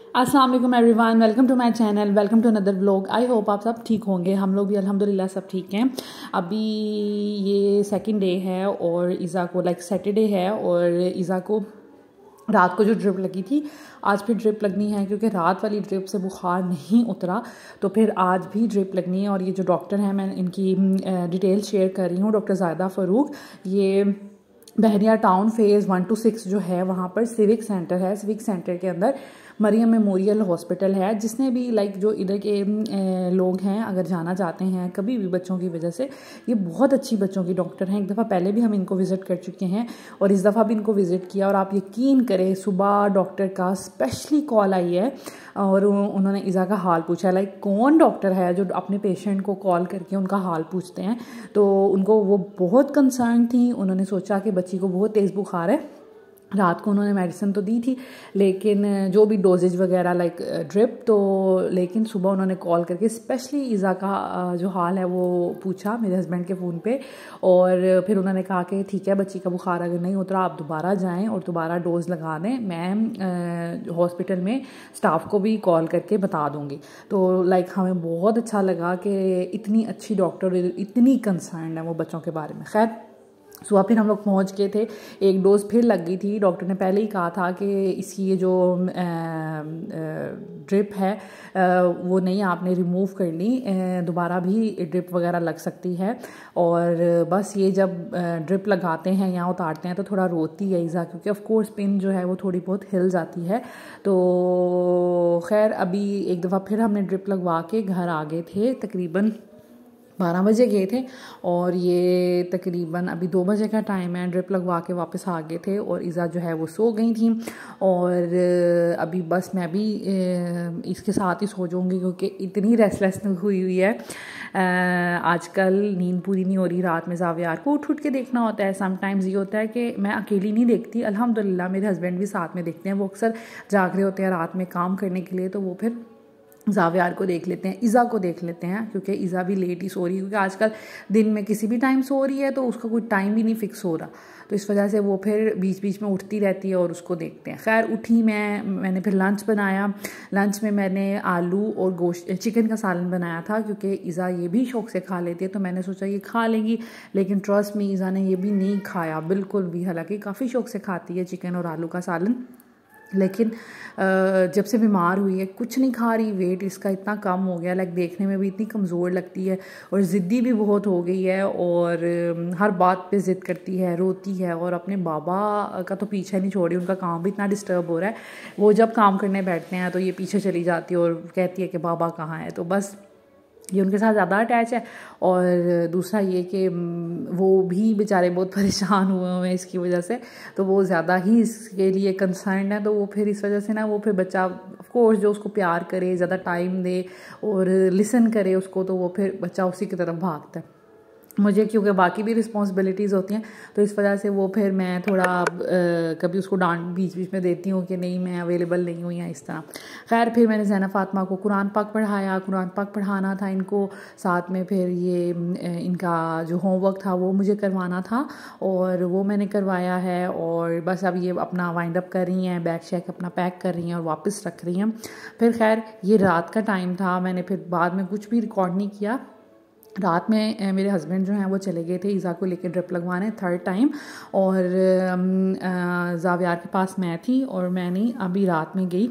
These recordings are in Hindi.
अस्सलाम वालेकुम everyone, welcome to my channel, welcome to another vlog. I hope आप सब ठीक होंगे। हम लोग भी अल्हम्दुलिल्लाह सब ठीक हैं। अभी ये सेकंड डे है और ईज़ा को सैटरडे है और ईज़ा को रात को जो ड्रिप लगी थी आज फिर ड्रिप लगनी है, क्योंकि रात वाली ड्रिप से बुखार नहीं उतरा तो फिर आज भी ड्रिप लगनी है। और ये जो डॉक्टर हैं, मैं इनकी डिटेल शेयर कर रही हूँ। डॉक्टर ज़ायदा फ़ारूक, ये बहरिया टाउन फेज़ 1 to 6 जो है वहाँ पर सिविक सेंटर है। सिविक सेंटर के अंदर मरियम मेमोरियल हॉस्पिटल है। जिसने भी जो इधर के लोग हैं, अगर जाना चाहते हैं कभी भी बच्चों की वजह से, ये बहुत अच्छी बच्चों की डॉक्टर हैं। एक दफ़ा पहले भी हम इनको विज़िट कर चुके हैं और इस दफ़ा भी इनको विज़िट किया। और आप यकीन करें, सुबह डॉक्टर का स्पेशली कॉल आई है और उन्होंने ईज़ा का हाल पूछा। कौन डॉक्टर है जो अपने पेशेंट को कॉल करके उनका हाल पूछते हैं। तो उनको वो बहुत कंसर्न थी। उन्होंने सोचा कि बच्ची को बहुत तेज़ बुखार है। रात को उन्होंने मेडिसिन तो दी थी, लेकिन जो भी डोजेज वगैरह ड्रिप तो, लेकिन सुबह उन्होंने कॉल करके स्पेशली ईज़ा का जो हाल है वो पूछा मेरे हस्बैंड के फ़ोन पे। और फिर उन्होंने कहा कि ठीक है, बच्ची का बुखार अगर नहीं उतरा आप दोबारा जाएं और दोबारा डोज लगा दें। मैं हॉस्पिटल में स्टाफ को भी कॉल करके बता दूँगी। तो हमें बहुत अच्छा लगा कि इतनी अच्छी डॉक्टर, इतनी कंसर्न है वो बच्चों के बारे में। खैर, सुबह फिर हम लोग पहुँच गए थे। एक डोज फिर लग गई थी। डॉक्टर ने पहले ही कहा था कि इसकी ये जो ड्रिप है वो नहीं आपने रिमूव करनी, दोबारा भी ड्रिप वगैरह लग सकती है। और बस ये जब ड्रिप लगाते हैं या उतारते हैं तो थोड़ा रोती है ईज़ा, क्योंकि ऑफ कोर्स पिन जो है वो थोड़ी बहुत हिल जाती है। तो खैर, अभी एक दफ़ा फिर हमने ड्रिप लगवा के घर आ गए थे। तकरीबन 12 बजे गए थे और ये तकरीबन अभी 2 बजे का टाइम है। ड्रिप लगवा के वापस आ गए थे और ईज़ा जो है वो सो गई थी। और अभी बस मैं भी इसके साथ ही सो जाऊँगी, क्योंकि इतनी रेस्टलेस हुई है। आजकल नींद पूरी नहीं हो रही। रात में ज़ावियार को उठ के देखना होता है। समटाइम्स ये होता है कि मैं अकेली नहीं देखती, अल्हम्दुलिल्लाह मेरे हस्बैंड भी साथ में देखते हैं। वो अक्सर जाग रहे होते हैं रात में काम करने के लिए, तो वो फिर ज़ावियार को देख लेते हैं, ईज़ा को देख लेते हैं, क्योंकि ईज़ा भी लेट ही सो रही है। क्योंकि आजकल दिन में किसी भी टाइम सो रही है तो उसका कोई टाइम भी नहीं फिक्स हो रहा, तो इस वजह से वो फिर बीच बीच में उठती रहती है और उसको देखते हैं। खैर, उठी मैंने फिर लंच बनाया। लंच में मैंने आलू और गोश्त चिकन का सालन बनाया था, क्योंकि ईज़ा ये भी शौक से खा लेती है। तो मैंने सोचा ये खा लेंगी, लेकिन ट्रस्ट में ईज़ा ने ये भी नहीं खाया बिल्कुल भी। हालांकि काफ़ी शौक से खाती है चिकन और आलू का सालन, लेकिन जब से बीमार हुई है कुछ नहीं खा रही। वेट इसका इतना कम हो गया, देखने में भी इतनी कमज़ोर लगती है और ज़िद्दी भी बहुत हो गई है। और हर बात पे ज़िद करती है, रोती है और अपने बाबा का तो पीछे नहीं छोड़ी। उनका काम भी इतना डिस्टर्ब हो रहा है, वो जब काम करने बैठते हैं तो ये पीछे चली जाती है और कहती है कि बाबा कहाँ है। तो बस ये उनके साथ ज़्यादा अटैच है। और दूसरा ये कि वो भी बेचारे बहुत परेशान हुए हैं इसकी वजह से, तो वो ज़्यादा ही इसके लिए कंसर्न है। तो वो फिर इस वजह से ना, वो फिर बच्चा ऑफ कोर्स जो उसको प्यार करे, ज़्यादा टाइम दे और लिसन करे उसको, तो वो फिर बच्चा उसी की तरफ भागता है। मुझे क्योंकि बाकी भी रिस्पॉन्सिबिलिटीज़ होती हैं, तो इस वजह से वो फिर मैं थोड़ा कभी उसको डांट बीच बीच में देती हूँ कि नहीं मैं अवेलेबल नहीं हूँ या इस तरह। खैर, फिर मैंने ज़ैनब फ़ातिमा को कुरान पाक पढ़ाया। कुरान पाक पढ़ाना था इनको, साथ में फिर ये इनका जो होमवर्क था वो मुझे करवाना था और वो मैंने करवाया है। और बस अब ये अपना वाइंड अप कर रही हैं, बैग शैग अपना पैक कर रही हैं और वापस रख रही हैं। फिर खैर, ये रात का टाइम था, मैंने फिर बाद में कुछ भी रिकॉर्ड नहीं किया। रात में मेरे हस्बैंड जो हैं वो चले गए थे ईज़ा को लेकर ड्रिप लगवाने 3rd टाइम। और ज़ावियार के पास मैं थी और मैंने अभी रात में गई।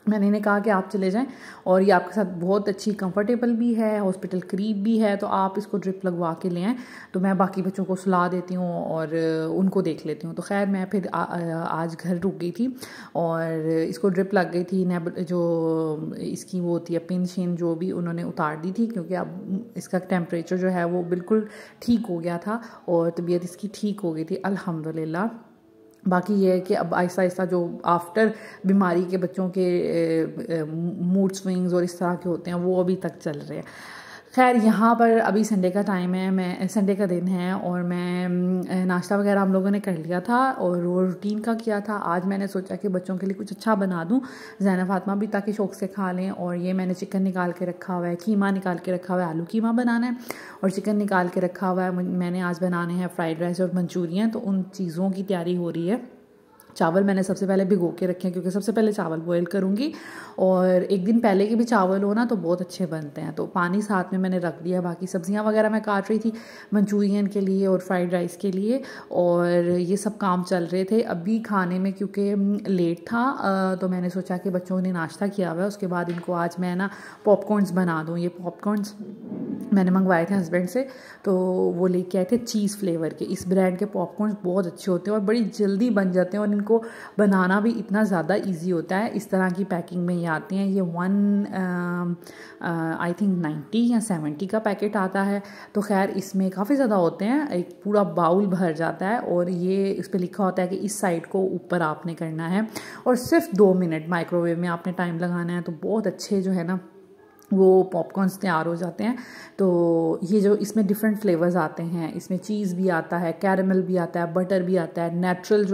मैंने इन्हें कहा कि आप चले जाएं और ये आपके साथ बहुत अच्छी कंफर्टेबल भी है, हॉस्पिटल करीब भी है, तो आप इसको ड्रिप लगवा के ले आएँ। तो मैं बाकी बच्चों को सुला देती हूँ और उनको देख लेती हूँ। तो खैर, मैं फिर आज घर रुक गई थी और इसको ड्रिप लग गई थी। जो इसकी वो होती है पिन शिन जो भी उन्होंने उतार दी थी, क्योंकि अब इसका टेम्परेचर जो है वो बिल्कुल ठीक हो गया था और तबीयत इसकी ठीक हो गई थी अल्हम्दुलिल्लाह। बाकी ये है कि अब आहिस्ता आहिस्ता जो आफ्टर बीमारी के बच्चों के मूड स्विंग्स और इस तरह के होते हैं वो अभी तक चल रहे हैं। खैर, यहाँ पर अभी संडे का टाइम है, संडे का दिन है और मैं नाश्ता वगैरह हम लोगों ने कर लिया था और वो रूटीन का किया था। आज मैंने सोचा कि बच्चों के लिए कुछ अच्छा बना दूँ, ज़ैनब फ़ातिमा भी ताकि शौक़ से खा लें। और ये मैंने चिकन निकाल के रखा हुआ है, कीमा निकाल के रखा हुआ है, आलू कीमा बनाना है और चिकन निकाल के रखा हुआ है। मैंने आज बनाने हैं फ़्राइड राइस और मंचूरियन, तो उन चीज़ों की तैयारी हो रही है। चावल मैंने सबसे पहले भिगो के रखे हैं क्योंकि सबसे पहले चावल बॉईल करूँगी, और एक दिन पहले के भी चावल हो ना तो बहुत अच्छे बनते हैं। तो पानी साथ में मैंने रख दिया। बाकी सब्जियां वगैरह मैं काट रही थी मंचूरियन के लिए और फ्राइड राइस के लिए, और ये सब काम चल रहे थे। अभी खाने में क्योंकि लेट था तो मैंने सोचा कि बच्चों ने नाश्ता किया हुआ है, उसके बाद इनको आज मैं ना पॉपकॉर्न्स बना दूँ। ये पॉपकॉर्न्स मैंने मंगवाए थे हस्बैंड से, तो वो लेके आए थे चीज़ फ्लेवर के। इस ब्रांड के पॉपकॉर्न्स बहुत अच्छे होते हैं और बड़ी जल्दी बन जाते हैं, और इनको बनाना भी इतना ज़्यादा इजी होता है। इस तरह की पैकिंग में ये आते हैं। ये 1 आई थिंक 90 या 70 का पैकेट आता है। तो खैर इसमें काफ़ी ज़्यादा होते हैं, एक पूरा बाउल भर जाता है, और ये इस पर लिखा होता है कि इस साइड को ऊपर आपने करना है, और सिर्फ 2 मिनट माइक्रोवेव में आपने टाइम लगाना है। तो बहुत अच्छे जो है ना वो पॉपकॉर्न्स तैयार हो जाते हैं। तो ये जो इसमें डिफरेंट फ्लेवर्स आते हैं, इसमें चीज़ भी आता है, कैरेमल भी आता है, बटर भी आता है, नेचुरल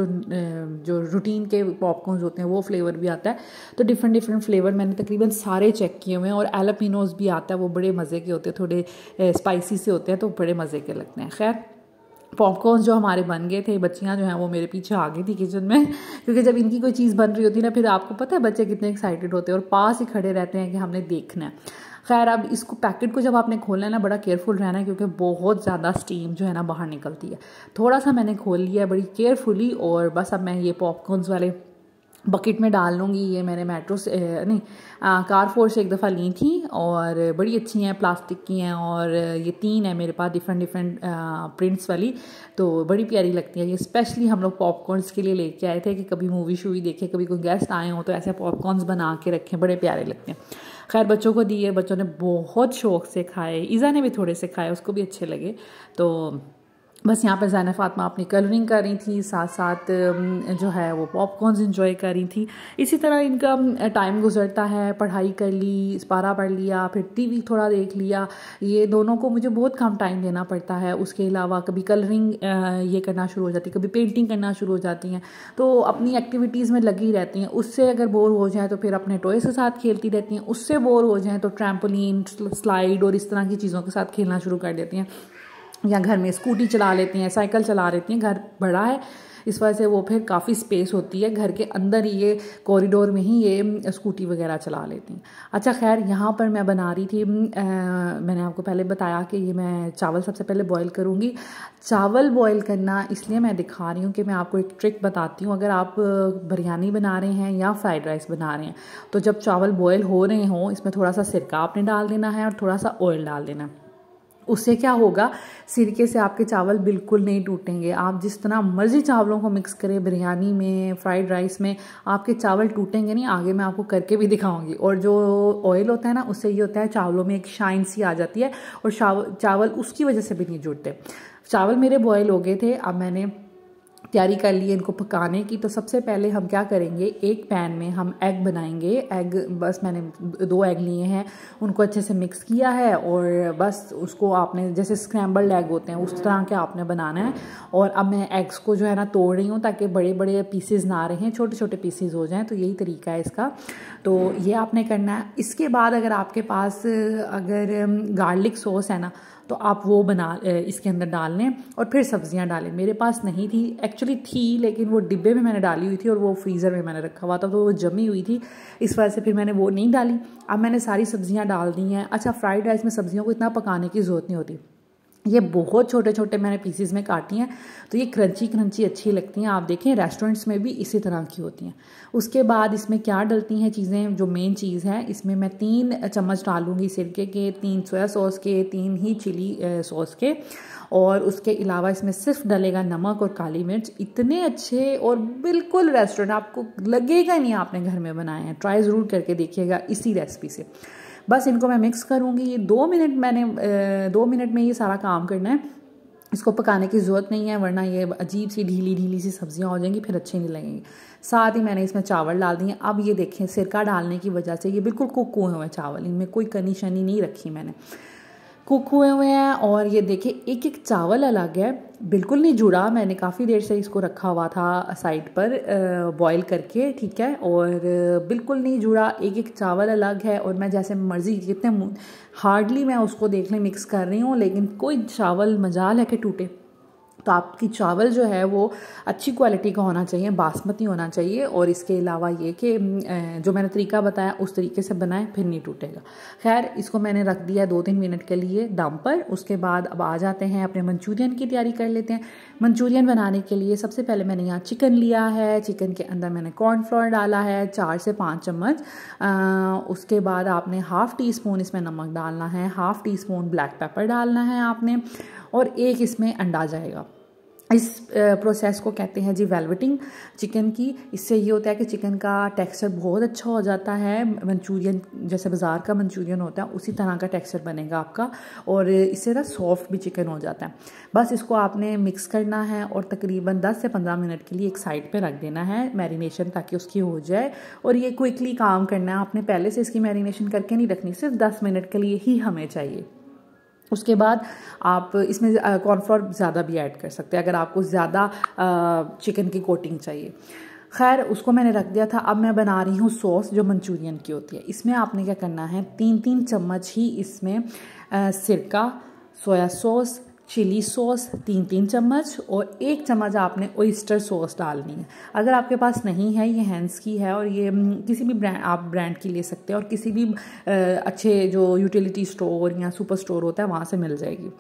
जो रूटीन के पॉपकॉर्न्स होते हैं वो फ्लेवर भी आता है। तो डिफरेंट फ्लेवर मैंने तकरीबन सारे चेक किए हुए हैं, और एलापिनोज भी आता है, वो बड़े मज़े के होते हैं, थोड़े स्पाइसी से होते हैं, तो बड़े मज़े के लगते हैं। खैर पॉपकॉर्न जो हमारे बन गए थे, बच्चियां जो हैं वो मेरे पीछे आ गई थी किचन में, क्योंकि जब इनकी कोई चीज़ बन रही होती है ना, फिर आपको पता है बच्चे कितने एक्साइटेड होते हैं और पास ही खड़े रहते हैं कि हमने देखना है। खैर अब इसको पैकेट को जब आपने खोलना है ना, बड़ा केयरफुल रहना है, क्योंकि बहुत ज़्यादा स्टीम जो है ना बाहर निकलती है। थोड़ा सा मैंने खोल लिया है बड़ी केयरफुली, और बस अब मैं ये पॉपकॉर्न्स वाले बकेट में डाल लूँगी। ये मैंने मेट्रो से नहीं कारफोर से एक दफ़ा ली थी, और बड़ी अच्छी हैं, प्लास्टिक की हैं, और ये 3 है मेरे पास डिफरेंट प्रिंट्स वाली, तो बड़ी प्यारी लगती है। ये स्पेशली हम लोग पॉपकॉर्न्स के लिए लेके आए थे कि कभी मूवी शूवी देखे, कभी कोई गेस्ट आए हों तो ऐसे पॉपकॉर्न्स बना के रखें, बड़े प्यारे लगते हैं। खैर बच्चों को दिए, बच्चों ने बहुत शौक से खाए, ईज़ा ने भी थोड़े से खाए, उसको भी अच्छे लगे। तो बस यहाँ पर ज़ैना फ़ातिमा अपनी कलरिंग कर रही थी, साथ साथ जो है वो पॉपकॉर्न्स इंजॉय कर रही थी। इसी तरह इनका टाइम गुजरता है, पढ़ाई कर ली, पारा पढ़ लिया, फिर टीवी थोड़ा देख लिया। ये दोनों को मुझे बहुत कम टाइम देना पड़ता है। उसके अलावा कभी कलरिंग ये करना शुरू हो जाती है, कभी पेंटिंग करना शुरू हो जाती हैं, तो अपनी एक्टिविटीज़ में लगी रहती हैं। उससे अगर बोर हो जाए तो फिर अपने टॉयज़ के साथ खेलती रहती हैं, उससे बोर हो जाएँ तो ट्रैम्पोलिन, स्लाइड और इस तरह की चीज़ों के साथ खेलना शुरू कर देती हैं, या घर में स्कूटी चला लेती हैं, साइकिल चला लेती हैं। घर बड़ा है, इस वजह से वो फिर काफ़ी स्पेस होती है, घर के अंदर ही ये कॉरिडोर में ही ये स्कूटी वगैरह चला लेती हैं। अच्छा खैर यहाँ पर मैं बना रही थी, मैंने आपको पहले बताया कि ये मैं चावल सबसे पहले बॉईल करूँगी। चावल बॉईल करना इसलिए मैं दिखा रही हूँ कि मैं आपको एक ट्रिक बताती हूँ। अगर आप बिरयानी बना रहे हैं या फ्राइड राइस बना रहे हैं, तो जब चावल बॉईल हो रहे हों, इसमें थोड़ा सा सिरका आपने डाल देना है और थोड़ा सा ऑयल डाल देना है। उससे क्या होगा, सिरके से आपके चावल बिल्कुल नहीं टूटेंगे। आप जिस तरह मर्जी चावलों को मिक्स करें, बिरयानी में, फ्राइड राइस में, आपके चावल टूटेंगे नहीं। आगे मैं आपको करके भी दिखाऊंगी। और जो ऑयल होता है ना, उससे ये होता है चावलों में एक शाइन सी आ जाती है, और चावल उसकी वजह से भी नहीं जुड़ते। चावल मेरे बॉयल हो गए थे, अब मैंने तैयारी कर ली है इनको पकाने की। तो सबसे पहले हम क्या करेंगे, एक पैन में हम एग बनाएंगे। एग बस मैंने 2 एग लिए हैं, उनको अच्छे से मिक्स किया है, और बस उसको आपने जैसे स्क्रैम्बल्ड एग होते हैं उस तरह के आपने बनाना है। और अब मैं एग्स को जो है ना तोड़ रही हूँ ताकि बड़े बड़े पीसेस ना रहें, छोटे छोटे पीसेस हो जाएं। तो यही तरीका है इसका, तो ये आपने करना है। इसके बाद अगर आपके पास अगर गार्लिक सॉस है ना, तो आप वो इसके अंदर डाल लें और फिर सब्जियां डालें। मेरे पास नहीं थी, एक्चुअली थी, लेकिन वो डिब्बे में मैंने डाली हुई थी और वो फ्रीज़र में मैंने रखा हुआ था, तो वो जमी हुई थी, इस वजह से फिर मैंने वो नहीं डाली। अब मैंने सारी सब्जियां डाल दी हैं। अच्छा फ्राइड राइस में सब्जियों को इतना पकाने की ज़रूरत नहीं होती, ये बहुत छोटे छोटे मैंने पीसेस में काटी हैं, तो ये क्रंची क्रंची अच्छी लगती हैं। आप देखें रेस्टोरेंट्स में भी इसी तरह की होती हैं। उसके बाद इसमें क्या डलती हैं चीज़ें, जो मेन चीज़ है इसमें मैं 3 चम्मच डालूंगी सिरके के, 3 सोया सॉस के, 3 ही चिली सॉस के, और उसके अलावा इसमें सिर्फ डलेगा नमक और काली मिर्च। इतने अच्छे और बिल्कुल रेस्टोरेंट, आपको लगेगा नहीं आपने घर में बनाए हैं। ट्राई ज़रूर करके देखिएगा इसी रेसिपी से। बस इनको मैं मिक्स करूँगी। ये 2 मिनट मैंने 2 मिनट में ये सारा काम करना है। इसको पकाने की ज़रूरत नहीं है, वरना ये अजीब सी ढीली ढीली सी सब्जियां हो जाएंगी, फिर अच्छी नहीं लगेंगी। साथ ही मैंने इसमें चावल डाल दिए। अब ये देखें, सिरका डालने की वजह से ये बिल्कुल कुक हुए हुए चावल, इनमें कोई कनी शनी नहीं रखी मैंने, कुक हुए हुए हैं। और ये देखिए एक एक चावल अलग है, बिल्कुल नहीं जुड़ा। मैंने काफ़ी देर से इसको रखा हुआ था साइड पर बॉईल करके, ठीक है, और बिल्कुल नहीं जुड़ा, एक एक चावल अलग है। और मैं जैसे मर्जी जितने हार्डली मैं उसको देख लें मिक्स कर रही हूँ, लेकिन कोई चावल मजाल है कि टूटे, तो आपकी चावल जो है वो अच्छी क्वालिटी का होना चाहिए, बासमती होना चाहिए। और इसके अलावा ये कि जो मैंने तरीका बताया उस तरीके से बनाएं, फिर नहीं टूटेगा। खैर, इसको मैंने रख दिया 2-3 मिनट के लिए दम पर। उसके बाद अब आ जाते हैं अपने मंचूरियन की तैयारी कर लेते हैं। मंचूरियन बनाने के लिए सबसे पहले मैंने यहाँ चिकन लिया है। चिकन के अंदर मैंने कॉर्नफ्लोर डाला है 4 से 5 चम्मच। उसके बाद आपने हाफ़ टी स्पून इसमें नमक डालना है, half tea spoon black pepper डालना है आपने, और एक इसमें अंडा जाएगा। इस प्रोसेस को कहते हैं जी वेलवेटिंग चिकन की। इससे ये होता है कि चिकन का टेक्सचर बहुत अच्छा हो जाता है। मंचूरियन जैसे बाज़ार का मंचूरियन होता है उसी तरह का टेक्सचर बनेगा आपका, और इससे ना सॉफ्ट भी चिकन हो जाता है। बस इसको आपने मिक्स करना है और तकरीबन 10 से 15 मिनट के लिए एक साइड पे रख देना है मैरिनेशन, ताकि उसकी हो जाए। और ये क्विकली काम करना है, आपने पहले से इसकी मैरिनेशन करके नहीं रखनी, सिर्फ 10 मिनट के लिए ही हमें चाहिए। उसके बाद आप इसमें कॉर्नफ्लोर ज़्यादा भी ऐड कर सकते हैं अगर आपको ज़्यादा चिकन की कोटिंग चाहिए। खैर, उसको मैंने रख दिया था। अब मैं बना रही हूँ सॉस जो मंचूरियन की होती है। इसमें आपने क्या करना है, 3-3 चम्मच ही इसमें सिरका, सोया सॉस, चिली सॉस 3-3 चम्मच, और 1 चम्मच आपने ओइस्टर सॉस डालनी है। अगर आपके पास नहीं है, ये हैंड्स की है और ये किसी भी ब्रांड आप ब्रांड की ले सकते हैं, और किसी भी अच्छे जो यूटिलिटी स्टोर या सुपर स्टोर होता है वहाँ से मिल जाएगी।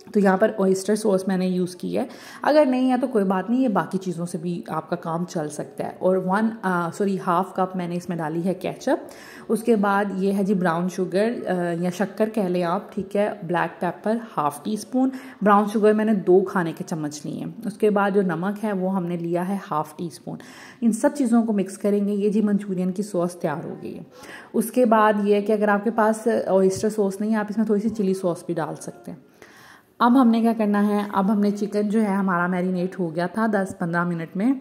तो यहाँ पर ओइस्टर सॉस मैंने यूज़ की है। अगर नहीं है तो कोई बात नहीं, ये बाकी चीज़ों से भी आपका काम चल सकता है। और 1.5 कप मैंने इसमें डाली है केचप। उसके बाद ये है जी ब्राउन शुगर या शक्कर कह लें आप, ठीक है। Black pepper half tea spoon, brown sugar मैंने 2 खाने के चम्मच लिए हैं। उसके बाद जो नमक है वो हमने लिया है हाफ़ टी स्पून। इन सब चीज़ों को मिक्स करेंगे। ये जी मंचूरियन की सॉस तैयार हो गई है। उसके बाद ये है कि अगर आपके पास ओइस्टर सॉस नहीं है, आप इसमें थोड़ी सी चिली सॉस भी डाल सकते हैं। अब हमने क्या करना है, अब हमने चिकन जो है हमारा मैरिनेट हो गया था 10-15 मिनट में।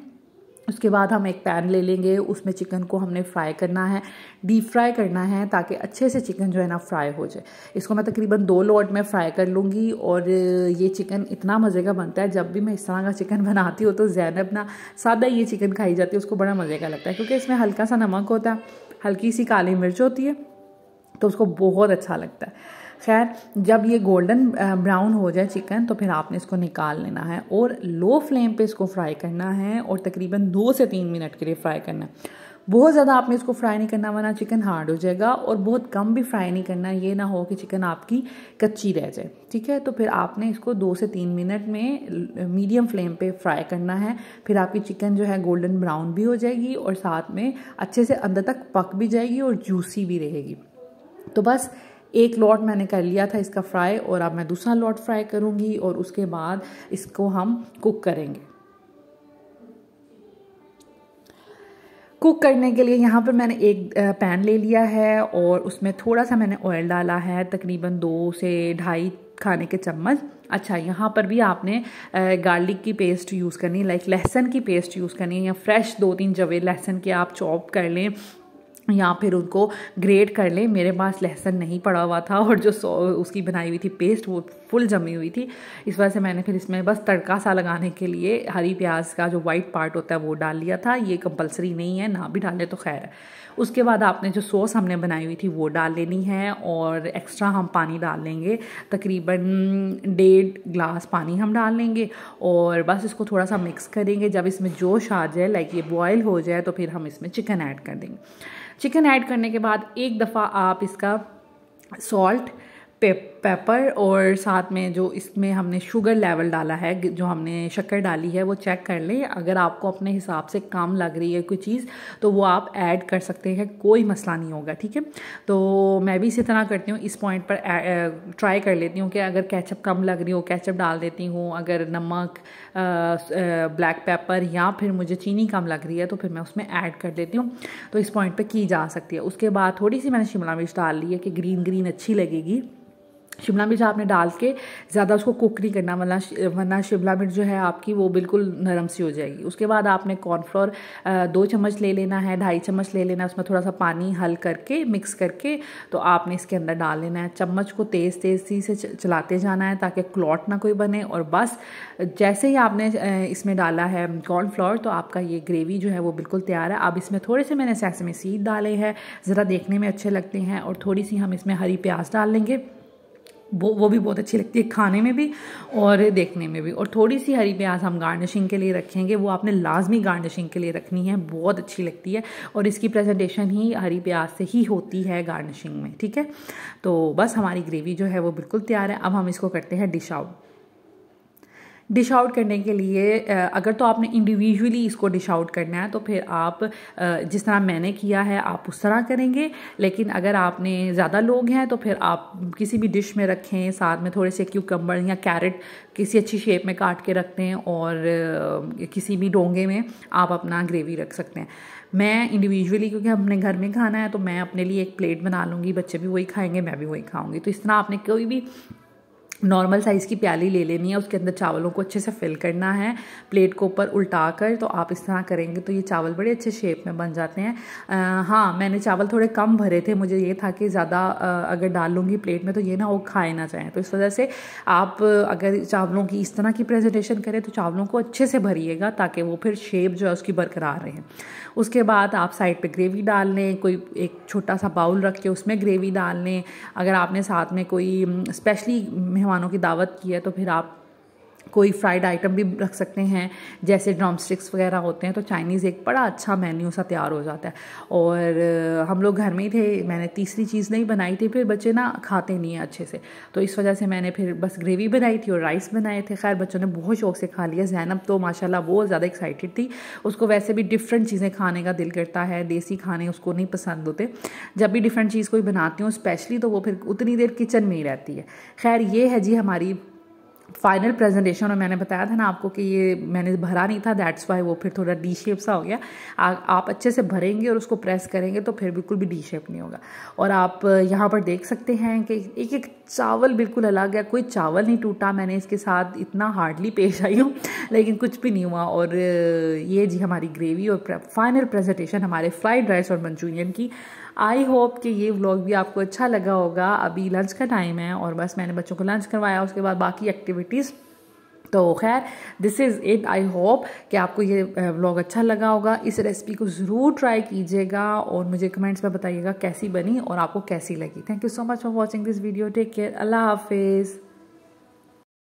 उसके बाद हम एक पैन ले लेंगे, उसमें चिकन को हमने फ्राई करना है, डीप फ्राई करना है, ताकि अच्छे से चिकन जो है ना फ्राई हो जाए। इसको मैं तकरीबन 2 लोट में फ्राई कर लूँगी। और ये चिकन इतना मज़े का बनता है। जब भी मैं इस तरह का चिकन बनाती हूँ तो ज़ैनब ना सादा ये चिकन खाई जाती है, उसको बड़ा मज़े का लगता है, क्योंकि इसमें हल्का सा नमक होता है, हल्की सी काली मिर्च होती है, तो उसको बहुत अच्छा लगता है। खैर, जब ये गोल्डन ब्राउन हो जाए चिकन, तो फिर आपने इसको निकाल लेना है और लो फ्लेम पे इसको फ्राई करना है, और तकरीबन 2 से 3 मिनट के लिए फ्राई करना है। बहुत ज़्यादा आपने इसको फ्राई नहीं करना, वरना चिकन हार्ड हो जाएगा, और बहुत कम भी फ्राई नहीं करना, ये ना हो कि चिकन आपकी कच्ची रह जाए, ठीक है। तो फिर आपने इसको 2 से 3 मिनट में मीडियम फ्लेम पे फ्राई करना है। फिर आपकी चिकन जो है गोल्डन ब्राउन भी हो जाएगी, और साथ में अच्छे से अंदर तक पक भी जाएगी और जूसी भी रहेगी। तो बस एक लॉट मैंने कर लिया था इसका फ्राई, और अब मैं दूसरा लॉट फ्राई करूँगी, और उसके बाद इसको हम कुक करेंगे। कुक करने के लिए यहाँ पर मैंने एक पैन ले लिया है, और उसमें थोड़ा सा मैंने ऑयल डाला है, तकरीबन 2 से 2.5 खाने के चम्मच। अच्छा, यहाँ पर भी आपने गार्लिक की पेस्ट यूज़ करनी है, लाइक लहसुन की पेस्ट यूज़ करनी है, या फ्रेश 2-3 जवे लहसुन के आप चॉप कर लें, या फिर उनको ग्रेट कर लें। मेरे पास लहसुन नहीं पड़ा हुआ था, और जो उसकी बनाई हुई थी पेस्ट वो फुल जमी हुई थी, इस वजह से मैंने फिर इसमें बस तड़का सा लगाने के लिए हरी प्याज का जो वाइट पार्ट होता है वो डाल लिया था। ये कंपलसरी नहीं है, ना भी डालें तो खैर है। उसके बाद आपने जो सॉस हमने बनाई हुई थी वो डाल लेनी है, और एक्स्ट्रा हम पानी डाल लेंगे, तकरीबन 1.5 गिलास पानी हम डाल लेंगे, और बस इसको थोड़ा सा मिक्स करेंगे। जब इसमें जोश आ जाए, लाइक ये बॉयल हो जाए, तो फिर हम इसमें चिकन ऐड कर देंगे। चिकन ऐड करने के बाद एक दफ़ा आप इसका सॉल्ट, पेपर, और साथ में जो इसमें हमने शुगर लेवल डाला है, जो हमने शक्कर डाली है, वो चेक कर लें। अगर आपको अपने हिसाब से कम लग रही है कोई चीज़, तो वो आप ऐड कर सकते हैं, कोई मसला नहीं होगा, ठीक है। तो मैं भी इसी तरह करती हूँ, इस पॉइंट पर ट्राई कर लेती हूँ कि अगर केचप कम लग रही हो केचप डाल देती हूँ, अगर नमक, ब्लैक पेपर या फिर मुझे चीनी कम लग रही है तो फिर मैं उसमें ऐड कर देती हूँ। तो इस पॉइंट पे की जा सकती है। उसके बाद थोड़ी सी मैंने शिमला मिर्च डाल ली है कि ग्रीन ग्रीन अच्छी लगेगी। शिमला मिर्च आपने डाल के ज़्यादा उसको कुक नहीं करना, वरना शिमला मिर्च जो है आपकी वो बिल्कुल नरम सी हो जाएगी। उसके बाद आपने कॉर्नफ्लोर 2 चम्मच ले लेना है, 2.5 चम्मच ले लेना है, उसमें थोड़ा सा पानी हल करके मिक्स करके तो आपने इसके अंदर डाल लेना है। चम्मच को तेज़ से चलाते जाना है ताकि क्लॉट ना कोई बने। और बस जैसे ही आपने इसमें डाला है कॉर्नफ्लोर तो आपका ये ग्रेवी जो है वो बिल्कुल तैयार है। अब इसमें थोड़े से मैंने सेसमी सीड डाले हैं, ज़रा देखने में अच्छे लगते हैं, और थोड़ी सी हम इसमें हरी प्याज डाल लेंगे। वो भी बहुत अच्छी लगती है खाने में भी और देखने में भी। और थोड़ी सी हरी प्याज हम गार्निशिंग के लिए रखेंगे, वो आपने लाजमी गार्निशिंग के लिए रखनी है, बहुत अच्छी लगती है। और इसकी प्रेजेंटेशन ही हरी प्याज से ही होती है गार्निशिंग में, ठीक है। तो बस हमारी ग्रेवी जो है वो बिल्कुल तैयार है। अब हम इसको करते हैं डिश आउट। डिश आउट करने के लिए अगर तो आपने इंडिविजुअली इसको डिश आउट करना है तो फिर आप जिस तरह मैंने किया है आप उस तरह करेंगे। लेकिन अगर आपने ज़्यादा लोग हैं तो फिर आप किसी भी डिश में रखें, साथ में थोड़े से क्यूकम्बर या कैरेट किसी अच्छी शेप में काट के रखते हैं और किसी भी डोंगे में आप अपना ग्रेवी रख सकते हैं। मैं इंडिविजुअली क्योंकि अपने घर में खाना है तो मैं अपने लिए एक प्लेट बना लूँगी, बच्चे भी वही खाएंगे, मैं भी वही खाऊँगी। तो इस तरह आपने कोई भी नॉर्मल साइज़ की प्याली ले लेनी है, उसके अंदर चावलों को अच्छे से फिल करना है प्लेट को ऊपर उल्टा कर। तो आप इस तरह करेंगे तो ये चावल बड़े अच्छे शेप में बन जाते हैं। हाँ, मैंने चावल थोड़े कम भरे थे, मुझे ये था कि ज़्यादा अगर डाल लूँगी प्लेट में तो ये ना वो खाए ना चाहें। तो इस वजह से आप अगर चावलों की इस तरह की प्रेजेंटेशन करें तो चावलों को अच्छे से भरिएगा ताकि वो फिर शेप जो है उसकी बरकरार रहे। उसके बाद आप साइड पे ग्रेवी डाल लें, कोई एक छोटा सा बाउल रख के उसमें ग्रेवी डाल लें। अगर आपने साथ में कोई स्पेशली मेहमानों की दावत की है तो फिर आप कोई फ्राइड आइटम भी रख सकते हैं, जैसे ड्रम स्टिक्स वगैरह होते हैं। तो चाइनीज़ एक बड़ा अच्छा मेन्यू सा तैयार हो जाता है। और हम लोग घर में ही थे, मैंने तीसरी चीज़ नहीं बनाई थी, फिर बच्चे ना खाते नहीं हैं अच्छे से, तो इस वजह से मैंने फिर बस ग्रेवी बनाई थी और राइस बनाए थे। खैर बच्चों ने बहुत शौक से खा लिया। ज़ैनब तो माशाल्लाह बहुत ज़्यादा एक्साइटेड थी, उसको वैसे भी डिफरेंट चीज़ें खाने का दिल करता है, देसी खाने उसको नहीं पसंद होते। जब भी डिफरेंट चीज़ कोई बनाती हूँ स्पेशली तो वो फिर उतनी देर किचन में ही रहती है। खैर ये है जी हमारी फाइनल प्रेजेंटेशन। और मैंने बताया था ना आपको कि ये मैंने भरा नहीं था, दैट्स वाई वो फिर थोड़ा डी शेप सा हो गया। आप अच्छे से भरेंगे और उसको प्रेस करेंगे तो फिर बिल्कुल भी डी शेप नहीं होगा। और आप यहाँ पर देख सकते हैं कि एक एक चावल बिल्कुल अलग है, कोई चावल नहीं टूटा। मैंने इसके साथ इतना हार्डली पेश आई हूँ लेकिन कुछ भी नहीं हुआ। और ये जी हमारी ग्रेवी और फाइनल प्रेजेंटेशन हमारे फ्राइड राइस और मंचूरियन की। आई होप कि ये व्लॉग भी आपको अच्छा लगा होगा। अभी लंच का टाइम है और बस मैंने बच्चों को लंच करवाया, उसके बाद बाकी एक्टिविटीज़। तो खैर this is it. I hope कि आपको ये व्लॉग अच्छा लगा होगा। इस रेसिपी को ज़रूर ट्राई कीजिएगा और मुझे कमेंट्स में बताइएगा कैसी बनी और आपको कैसी लगी। Thank you so much for watching this video. Take care. अल्लाह हाफिज़।